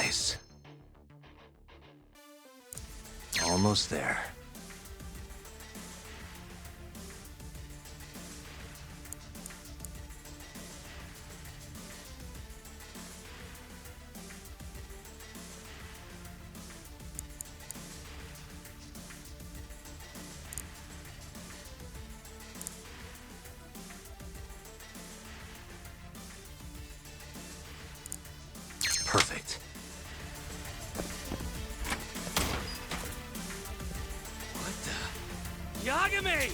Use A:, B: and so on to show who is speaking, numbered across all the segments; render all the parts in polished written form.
A: Nice. Almost there. Perfect.
B: What the? Yagami!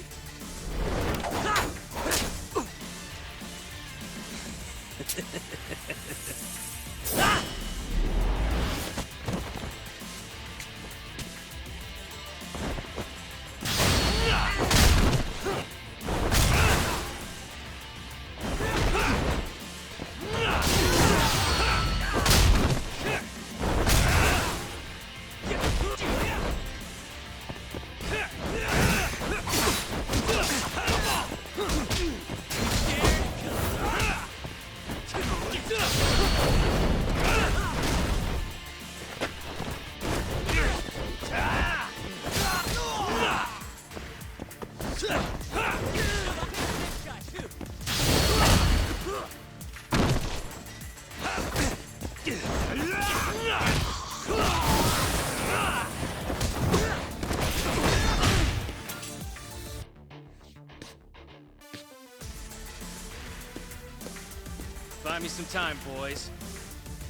B: Buy me some time, boys.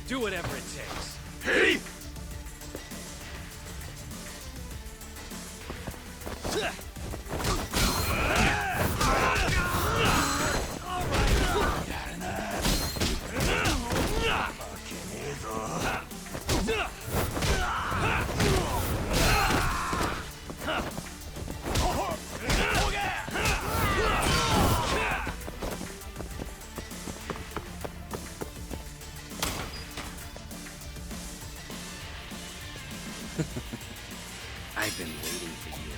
B: Do whatever it takes.
A: Hey!
B: I've been waiting for you.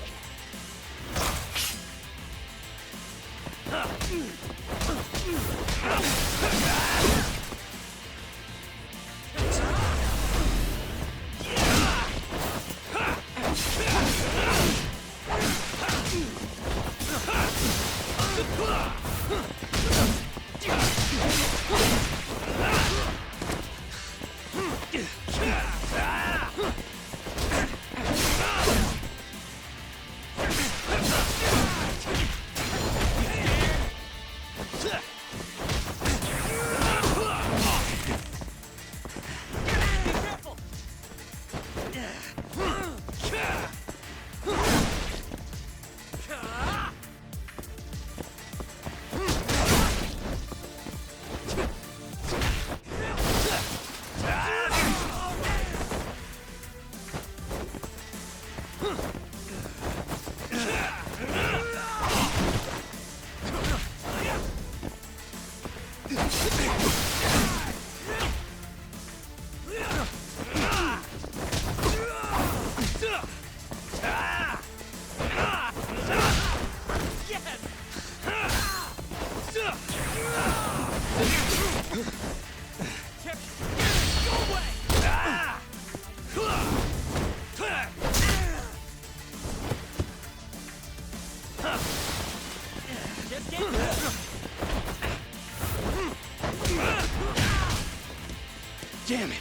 B: Damn it!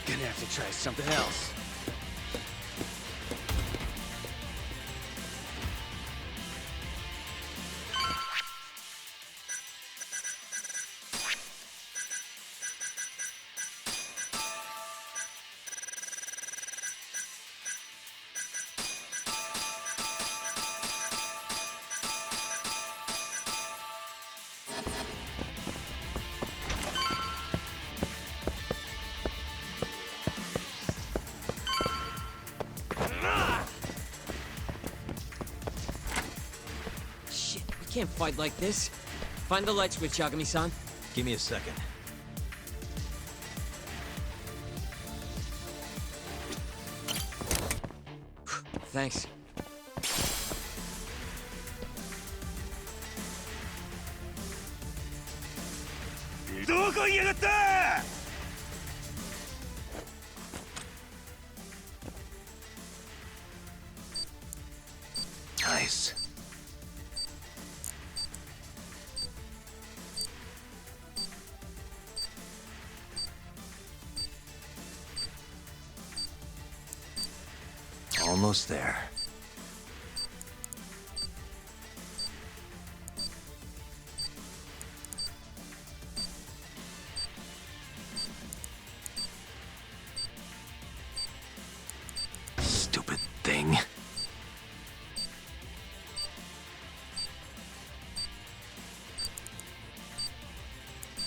B: Gonna have to try something else.
C: Can't fight like this. Find the light switch, Yagami-san.
A: Give me a second.
C: Thanks.
A: Nice. Almost there. Stupid thing.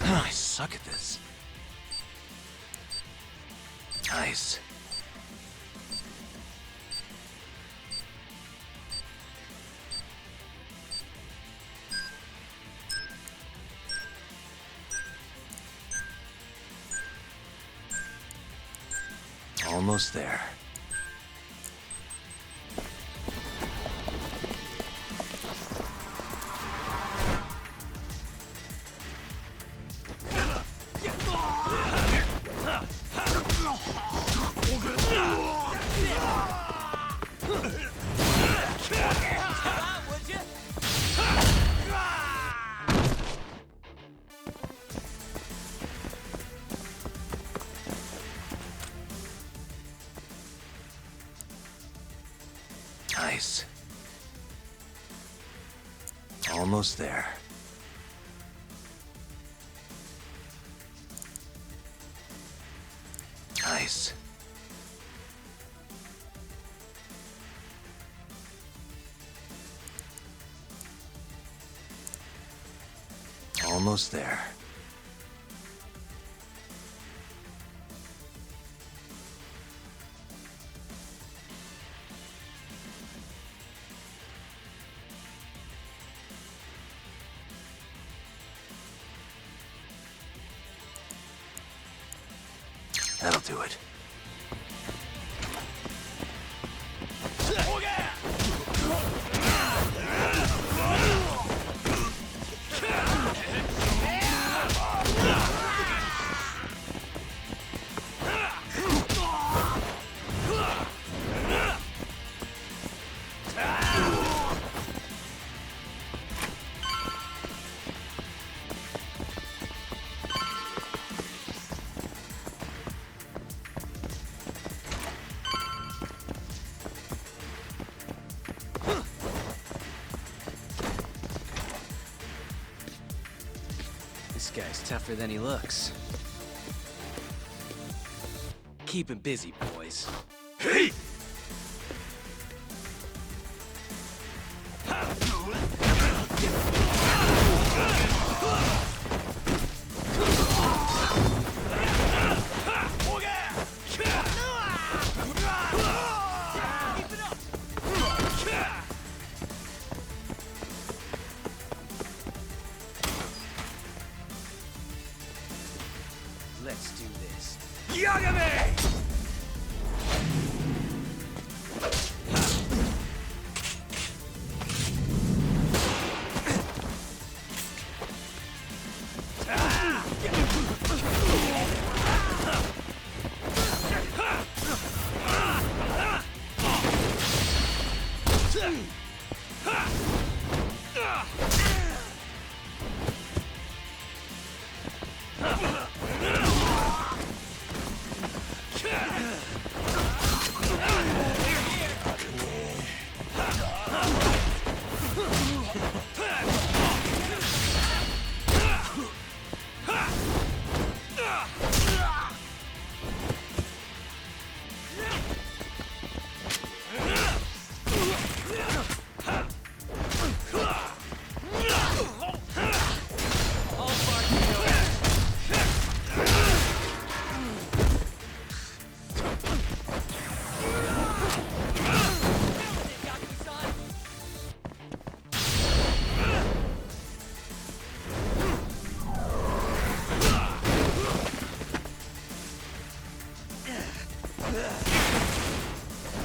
A: I suck at this. Nice. Almost there. Nice. Almost there. Nice. Almost there. That'll do it.
B: This guy's tougher than he looks. Keep him busy, boys.
A: Hey!
B: Let's do this.
A: Yagami!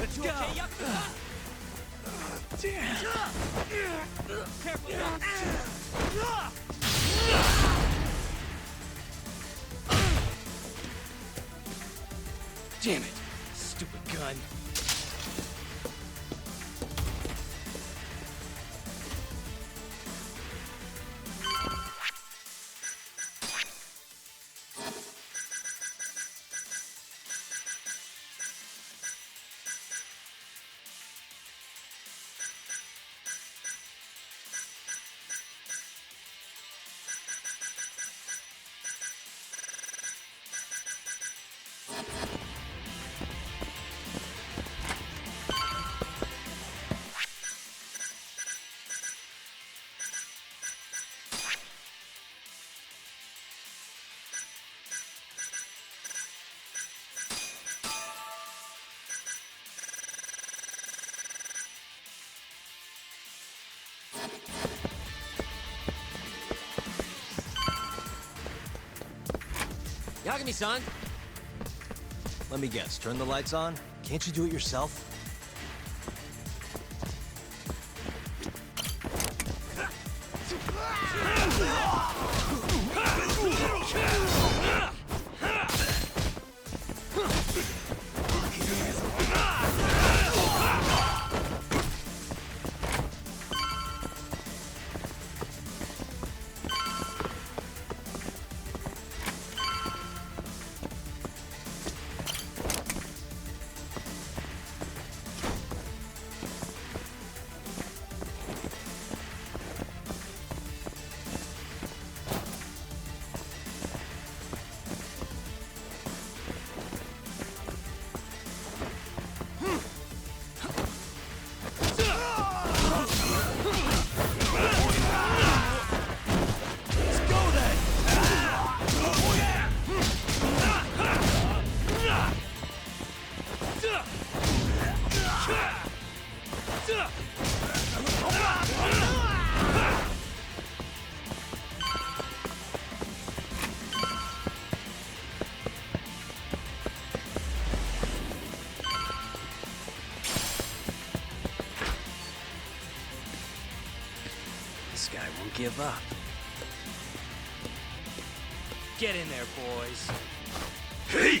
C: Let's go! Careful,
B: Damn it! Stupid gun.
C: Yagami-san!
A: Let me guess, turn the lights on? Can't you do it yourself?
B: This guy won't give up. Get in there, boys.
A: Hey!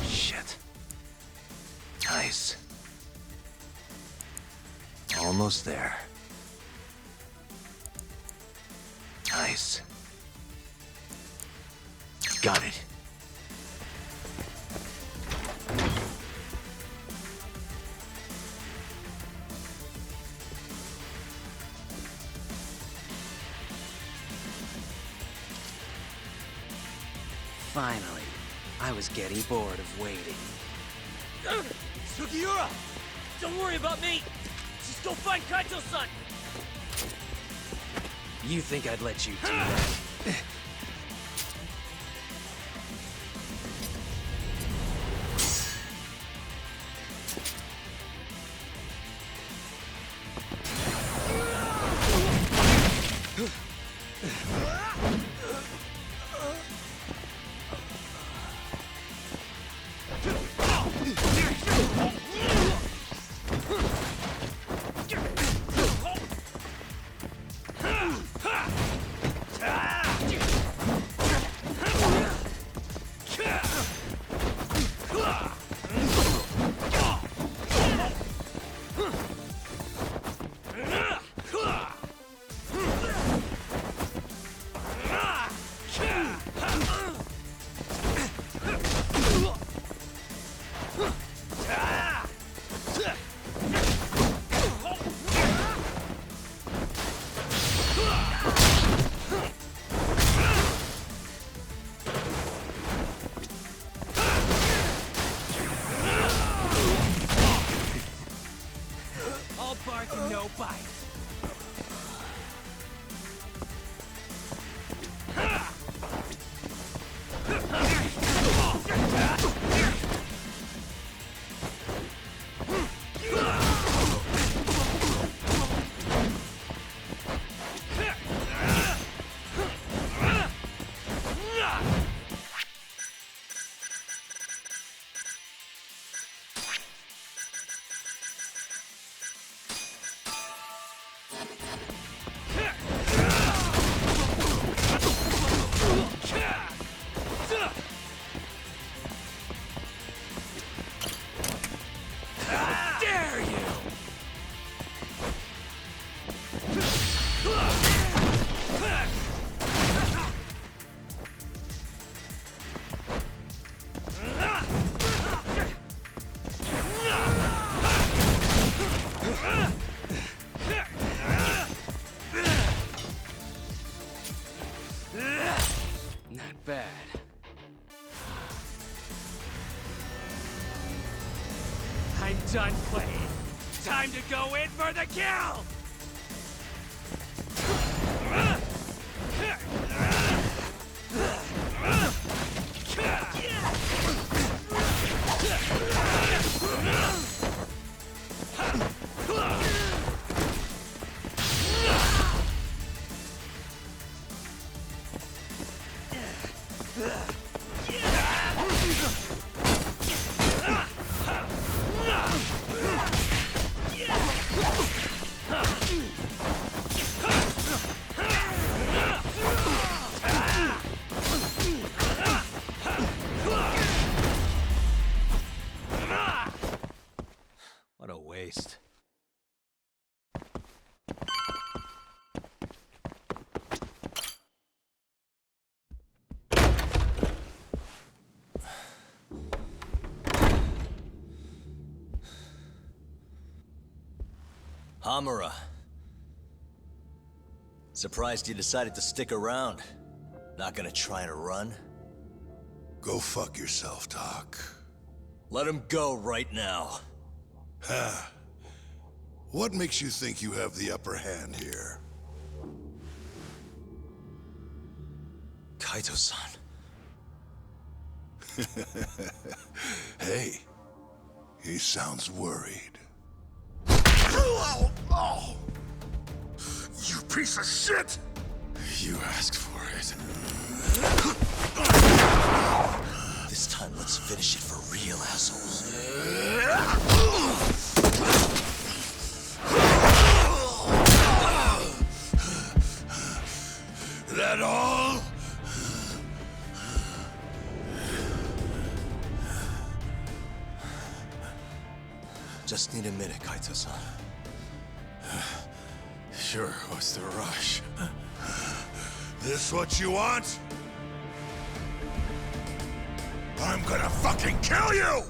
A: Shit. Nice. Almost there. Nice. Got it.
B: Finally. I was getting bored of waiting.
C: Sugiura! Don't worry about me! Just go find Kaito-san!
B: You think I'd let you do that? All bark and no bite. I'm done playing. Time to go in for the kill!
A: What a waste. Hamura. Surprised you decided to stick around. Not gonna try and run?
D: Go fuck yourself, Doc.
A: Let him go right now.
D: What makes you think you have the upper hand here?
A: Kaito-san.
D: Hey, he sounds worried. Oh, you piece of shit! You asked for it.
A: This time, let's finish it for real, assholes.
D: That all?
A: Just need a minute, Kaito-san.
D: Sure, what's the rush? This what you want? I'm gonna fucking kill you!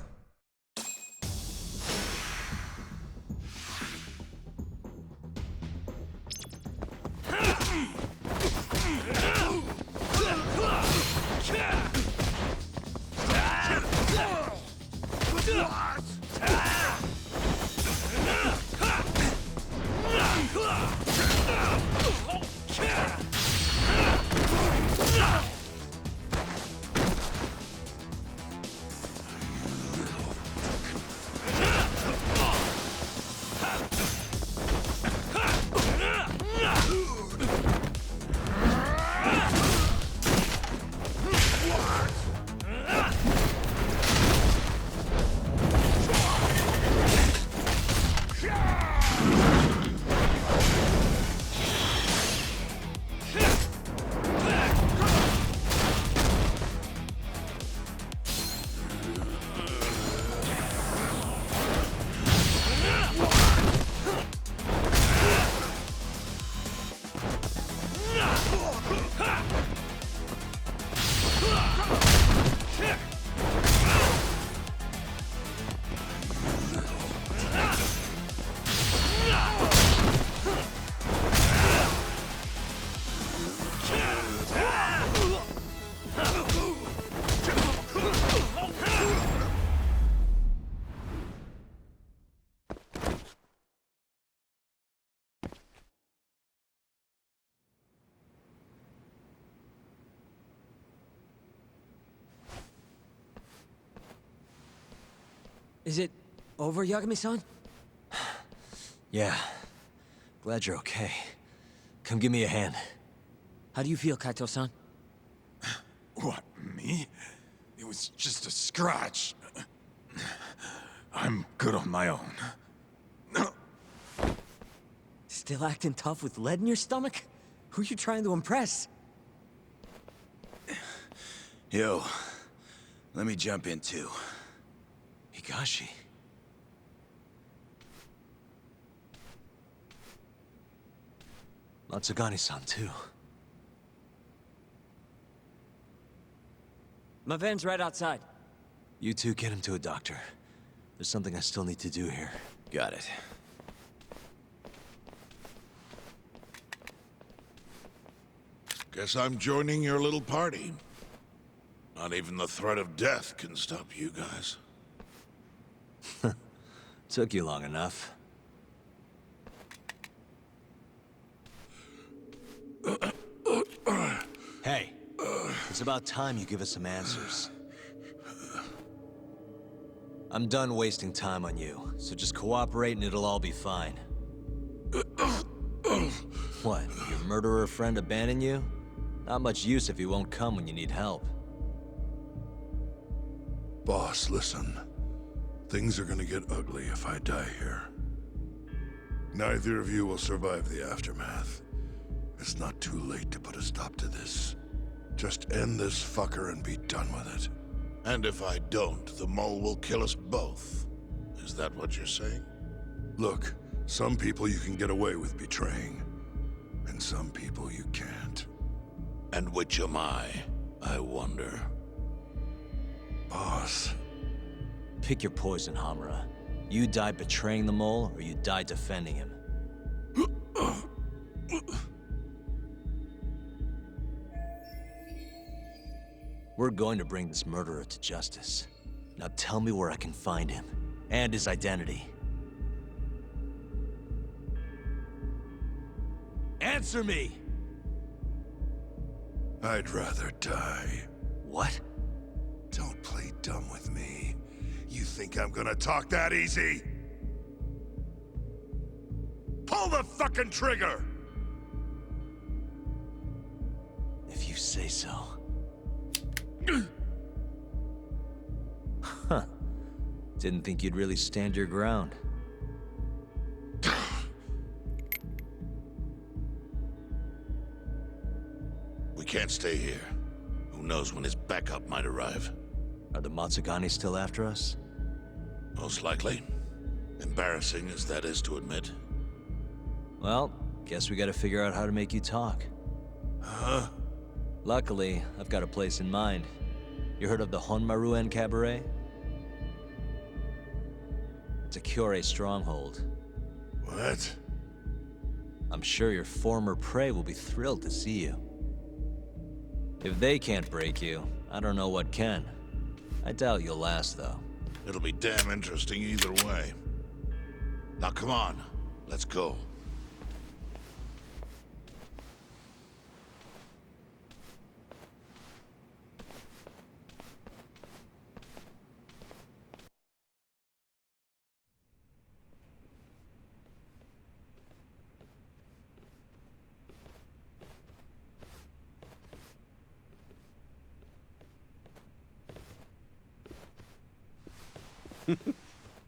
C: Is it over, Yagami-san?
A: Yeah. Glad you're okay. Come give me a hand.
C: How do you feel, Kaito-san?
D: What, me? It was just a scratch. I'm good on my own.
C: Still acting tough with lead in your stomach? Who are you trying to impress?
E: Yo, let me jump in too.
A: Higashi. Matsugani-san, too.
C: My van's right outside.
A: You two get him to a doctor. There's something I still need to do here.
E: Got it.
D: Guess I'm joining your little party. Not even the threat of death can stop you guys.
A: Took you long enough. Hey, it's about time you give us some answers. I'm done wasting time on you, so just cooperate and it'll all be fine. What, your murderer friend abandon you? Not much use if he won't come when you need help.
D: Boss, listen. Things are gonna get ugly if I die here. Neither of you will survive the aftermath. It's not too late to put a stop to this. Just end this fucker and be done with it.
F: And if I don't, the mole will kill us both. Is that what you're saying?
D: Look, some people you can get away with betraying, and some people you can't.
F: And which am I wonder?
D: Boss,
A: Pick your poison, Hamura. You die betraying the mole, or you die defending him. We're going to bring this murderer to justice. Now tell me where I can find him, and his identity. Answer me!
D: I'd rather die.
A: What?
D: Don't play dumb with me. You think I'm gonna talk that easy? Pull the fucking trigger!
A: If you say so. Huh. Didn't think you'd really stand your ground.
F: We can't stay here. Who knows when his backup might arrive?
A: Are the Matsugani still after us?
F: Most likely. Embarrassing as that is to admit.
A: Well, guess we gotta figure out how to make you talk.
F: Huh?
A: Luckily, I've got a place in mind. You heard of the Honmaruen Cabaret? It's a Kyorei stronghold.
D: What?
A: I'm sure your former prey will be thrilled to see you. If they can't break you, I don't know what can. I doubt you'll last, though.
F: It'll be damn interesting either way. Now come on, let's go.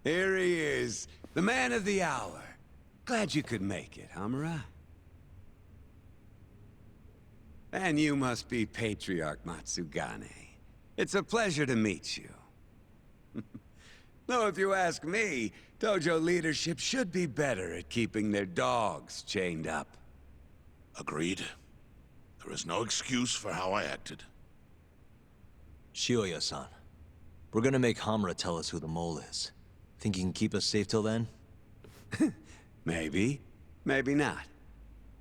B: Here he is, the man of the hour. Glad you could make it, Hamura. And you must be Patriarch Matsugane. It's a pleasure to meet you. Though if you ask me, dojo leadership should be better at keeping their dogs chained up.
F: Agreed. There is no excuse for how I acted.
A: Shioya-san, we're gonna make Hamura tell us who the mole is. Think you can keep us safe till then?
B: Maybe, maybe not.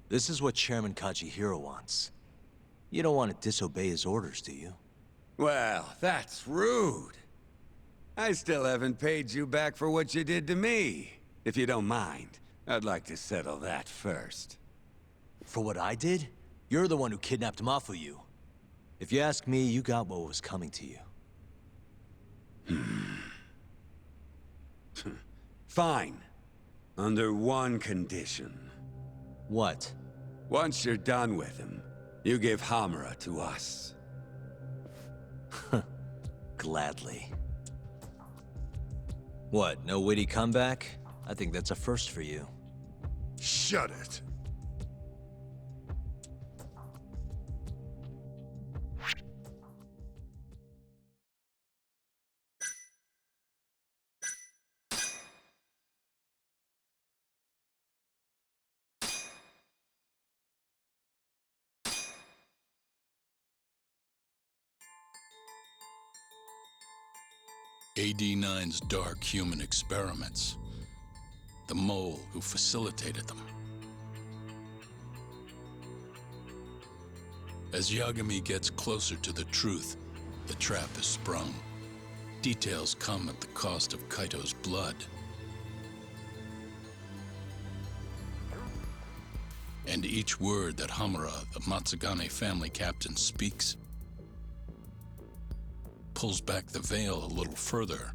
A: This is what Chairman Kajihiro wants. You don't want to disobey his orders, do you?
B: Well, that's rude. I still haven't paid you back for what you did to me. If you don't mind, I'd like to settle that first.
A: For what I did? You're the one who kidnapped Mafuyu. If you ask me, you got what was coming to you.
B: Fine. Under one condition.
A: What?
B: Once you're done with him, you give Hamura to us.
A: Gladly. What, no witty comeback? I think that's a first for you.
D: Shut it.
G: AD-9's dark human experiments. The mole who facilitated them. As Yagami gets closer to the truth, the trap is sprung. Details come at the cost of Kaito's blood. And each word that Hamura, the Matsugane family captain, speaks pulls back the veil a little further.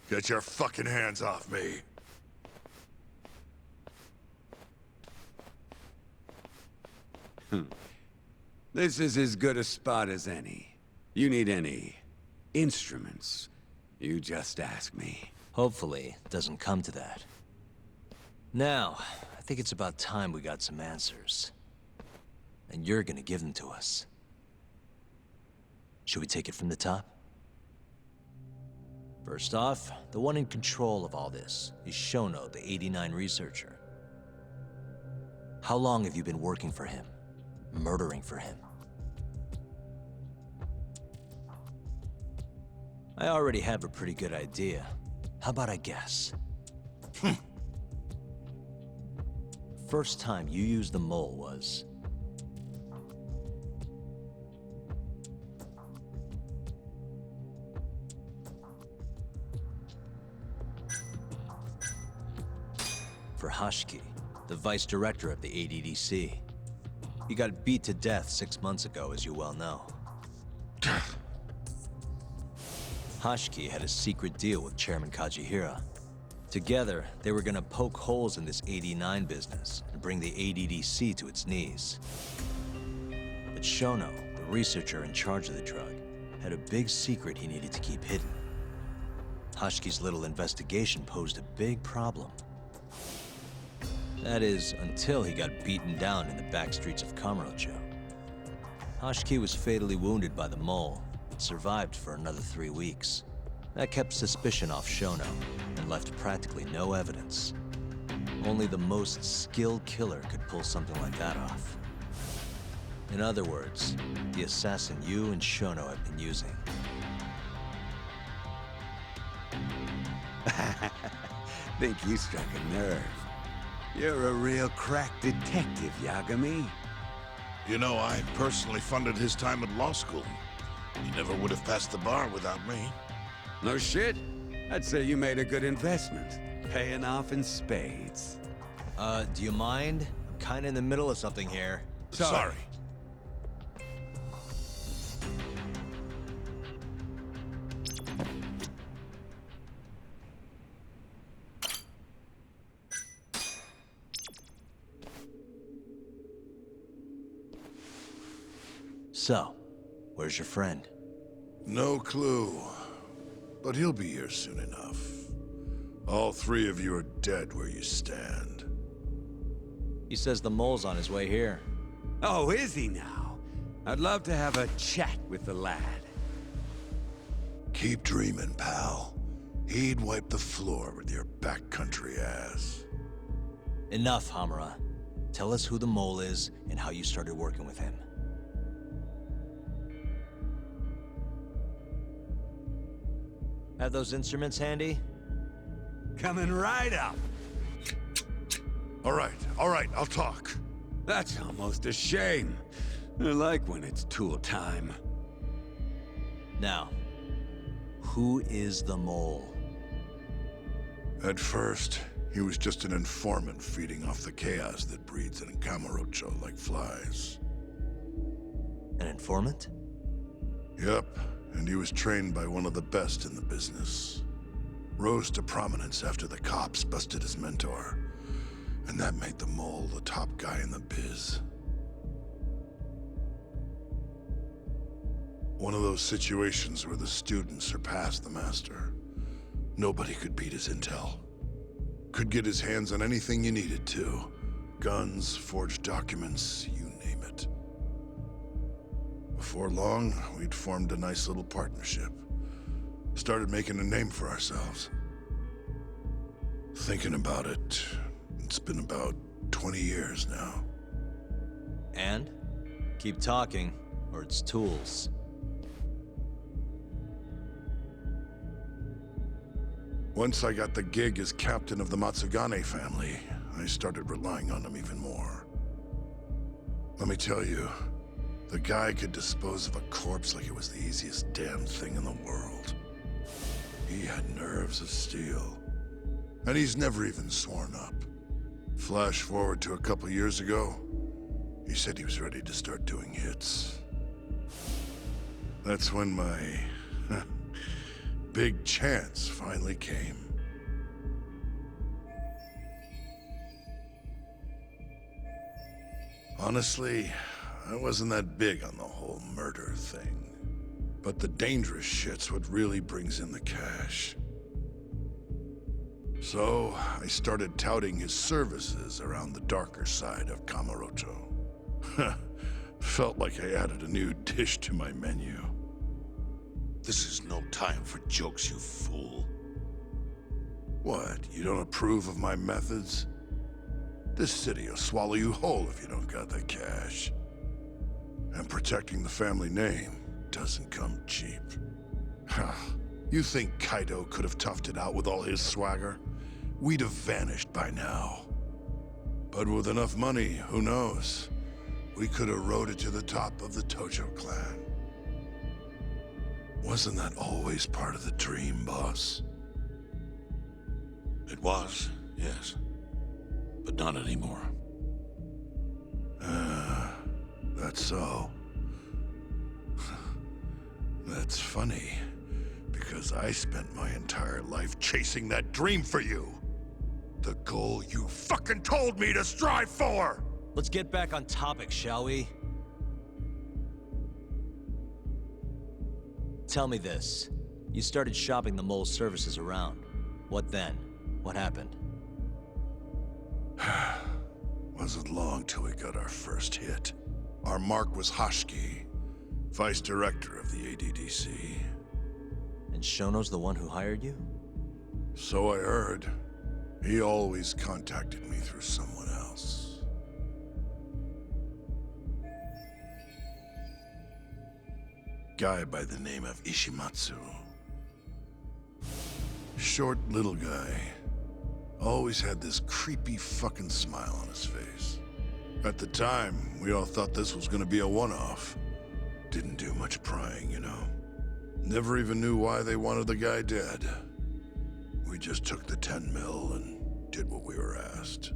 D: Get your fucking hands off me.
B: This is as good a spot as any. You need any instruments, you just ask me.
A: Hopefully, it doesn't come to that. Now, I think it's about time we got some answers. And you're gonna give them to us. Should we take it from the top? First off, the one in control of all this is Shono, the 89 researcher. How long have you been working for him? Murdering for him? I already have a pretty good idea. How about I guess? First time you used the mole was... for Hashiki, the vice director of the ADDC. He got beat to death 6 months ago, as you well know. Hashiki had a secret deal with Chairman Kajihira. Together, they were gonna poke holes in this 89 business and bring the ADDC to its knees. But Shono, the researcher in charge of the drug, had a big secret he needed to keep hidden. Hashiki's little investigation posed a big problem. That is, until he got beaten down in the back streets of Kamurocho. Hashiki was fatally wounded by the mole, but survived for another 3 weeks. That kept suspicion off Shono, and left practically no evidence. Only the most skilled killer could pull something like that off. In other words, the assassin you and Shono have been using.
B: Think you struck a nerve. You're a real crack detective, Yagami.
F: You know, I personally funded his time at law school. He never would have passed the bar without me.
B: No shit. I'd say you made a good investment. Paying off in spades.
A: Do you mind? I'm kinda in the middle of something here.
F: Sorry.
A: So, where's your friend?
D: No clue. But he'll be here soon enough. All 3 of you are dead where you stand.
A: He says the mole's on his way here.
B: Oh, is he now? I'd love to have a chat with the lad.
D: Keep dreaming, pal. He'd wipe the floor with your backcountry ass.
A: Enough, Hamura. Tell us who the mole is and how you started working with him. Have those instruments handy?
B: Coming right up.
D: All right, I'll talk.
B: That's almost a shame. I like when it's tool time.
A: Now, who is the mole?
D: At first, he was just an informant feeding off the chaos that breeds in Kamurocho like flies.
A: An informant?
D: Yep, and he was trained by one of the best in the business. Rose to prominence after the cops busted his mentor. And that made the mole the top guy in the biz. One of those situations where the student surpassed the master. Nobody could beat his intel. Could get his hands on anything you needed to. Guns, forged documents, you name it. Before long, we'd formed a nice little partnership. Started making a name for ourselves. Thinking about it, it's been about 20 years now.
A: And? Keep talking, or it's tools.
D: Once I got the gig as captain of the Matsugane family, I started relying on him even more. Let me tell you, the guy could dispose of a corpse like it was the easiest damn thing in the world. He had nerves of steel. And he's never even sworn up. Flash forward to a couple years ago, he said he was ready to start doing hits. That's when my big chance finally came. Honestly, I wasn't that big on the whole murder thing. But the dangerous shit's what really brings in the cash. So, I started touting his services around the darker side of Kamurocho. Felt like I added a new dish to my menu.
F: This is no time for jokes, you fool.
D: What, you don't approve of my methods? This city will swallow you whole if you don't got the cash. And protecting the family name doesn't come cheap. You think Kaido could have toughed it out with all his swagger? We'd have vanished by now. But with enough money, who knows? We could have rode it to the top of the Tojo clan. Wasn't that always part of the dream, boss?
F: It was, yes. But not anymore.
D: That's so. That's funny, because I spent my entire life chasing that dream for you. The goal you fucking told me to strive for!
A: Let's get back on topic, shall we? Tell me this. You started shopping the mole's services around. What then? What happened?
D: Wasn't long till we got our first hit. Our mark was Hashki, vice director of the ADDC.
A: And Shono's the one who hired you?
D: So I heard. He always contacted me through someone else. Guy by the name of Ishimatsu. Short little guy. Always had this creepy fucking smile on his face. At the time, we all thought this was gonna be a one-off. Didn't do much prying, you know. Never even knew why they wanted the guy dead. We just took the 10 mil and did what we were asked.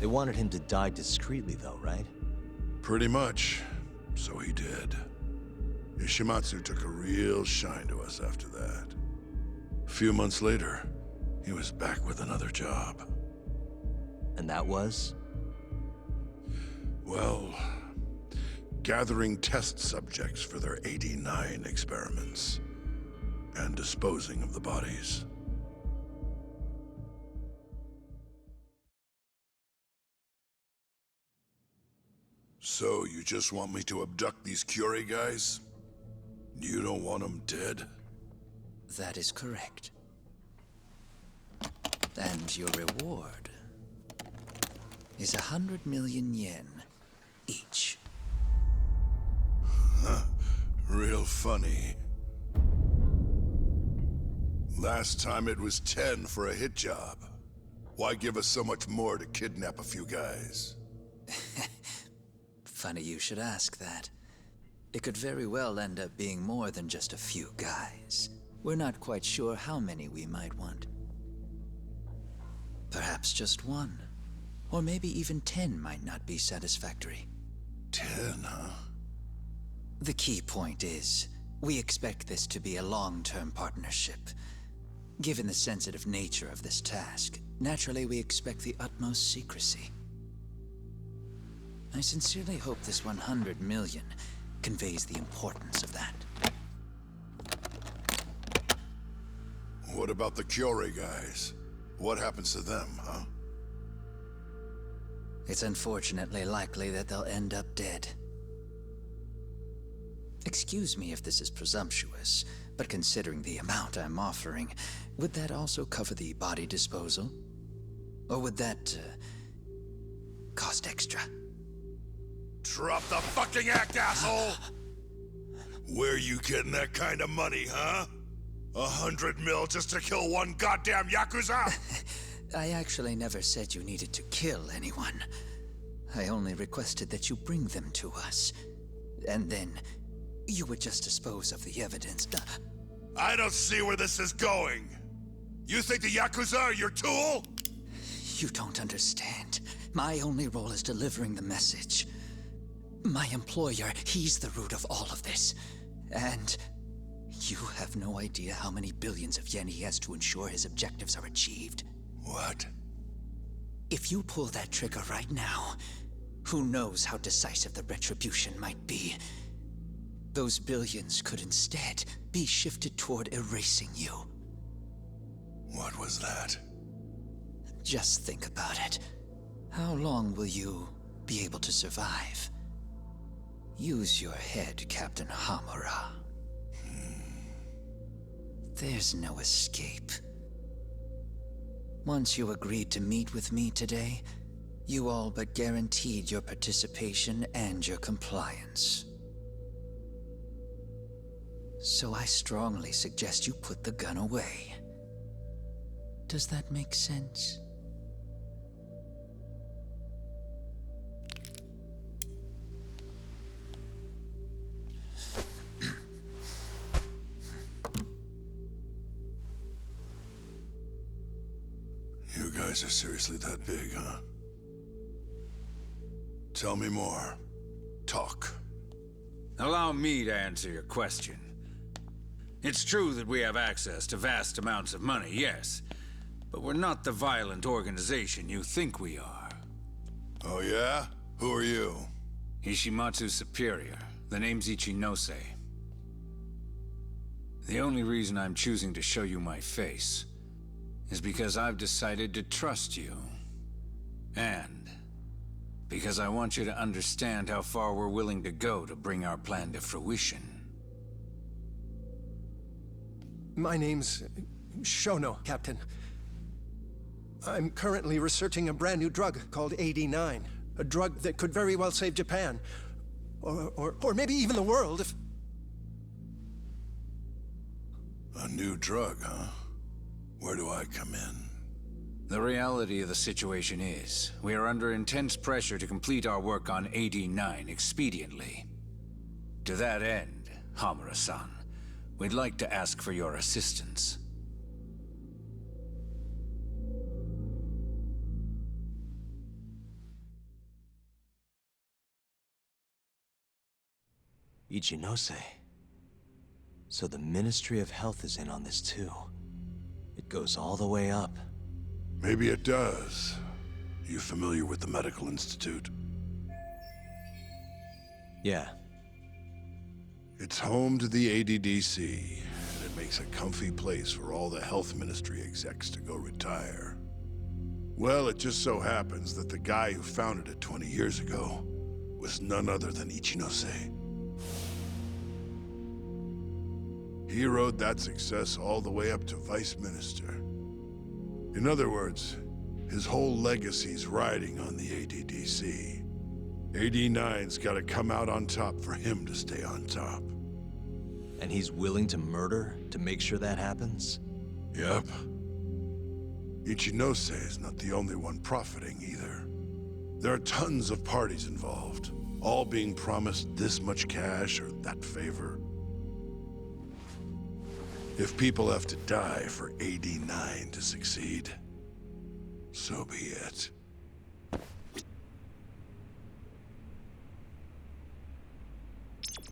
A: They wanted him to die discreetly though, right?
D: Pretty much. So he did. Ishimatsu took a real shine to us after that. A few months later, he was back with another job.
A: And that was?
D: Well, gathering test subjects for their 89 experiments. And disposing of the bodies. So, you just want me to abduct these Curie guys? You don't want them dead?
H: That is correct. And your reward is 100 million yen each.
D: Real funny. Last time it was 10 for a hit job. Why give us so much more to kidnap a few guys?
H: Funny you should ask that. It could very well end up being more than just a few guys. We're not quite sure how many we might want. Perhaps just one. Or maybe even 10 might not be satisfactory.
D: 10, huh?
H: The key point is, we expect this to be a long-term partnership. Given the sensitive nature of this task, naturally we expect the utmost secrecy. I sincerely hope this 100 million conveys the importance of that.
D: What about the Curie guys? What happens to them, huh?
H: It's unfortunately likely that they'll end up dead. Excuse me if this is presumptuous, but considering the amount I'm offering, would that also cover the body disposal? Or would that, cost extra?
D: Drop the fucking act, asshole! Where you getting that kind of money, huh?
F: 100 mil just to kill one goddamn Yakuza?
H: I actually never said you needed to kill anyone. I only requested that you bring them to us. And then, you would just dispose of the evidence.
F: I don't see where this is going. You think the Yakuza are your tool?
H: You don't understand. My only role is delivering the message. My employer, he's the root of all of this. And you have no idea how many billions of yen he has to ensure his objectives are achieved.
F: What?
H: If you pull that trigger right now, who knows how decisive the retribution might be. Those billions could instead be shifted toward erasing you.
F: What was that?
H: Just think about it. How long will you be able to survive? Use your head, Captain Hamura. There's no escape. Once you agreed to meet with me today, you all but guaranteed your participation and your compliance. So I strongly suggest you put the gun away. Does that make sense?
D: You guys are seriously that big, huh? Tell me more. Talk.
B: Allow me to answer your question. It's true that we have access to vast amounts of money, yes. But we're not the violent organization you think we are.
D: Oh yeah? Who are you?
B: Ishimatsu's superior. The name's Ichinose. The only reason I'm choosing to show you my face is because I've decided to trust you. And because I want you to understand how far we're willing to go to bring our plan to fruition.
I: My name's Shono, Captain. I'm currently researching a brand new drug called AD9. A drug that could very well save Japan. Or maybe even the world if...
D: A new drug, huh? Where do I come in?
B: The reality of the situation is, we are under intense pressure to complete our work on AD9 expediently. To that end, Hamura-san, we'd like to ask for your assistance.
A: Ichinose. So the Ministry of Health is in on this too. It goes all the way up.
D: Maybe it does. You familiar with the Medical Institute?
A: Yeah.
D: It's home to the ADDC, and it makes a comfy place for all the Health Ministry execs to go retire. Well, it just so happens that the guy who founded it 20 years ago was none other than Ichinose. He rode that success all the way up to Vice Minister. In other words, his whole legacy's riding on the ADDC. AD9's gotta come out on top for him to stay on top.
A: And he's willing to murder to make sure that happens?
D: Yep. Ichinose is not the only one profiting either. There are tons of parties involved, all being promised this much cash or that favor. If people have to die for AD9 to succeed, so be it.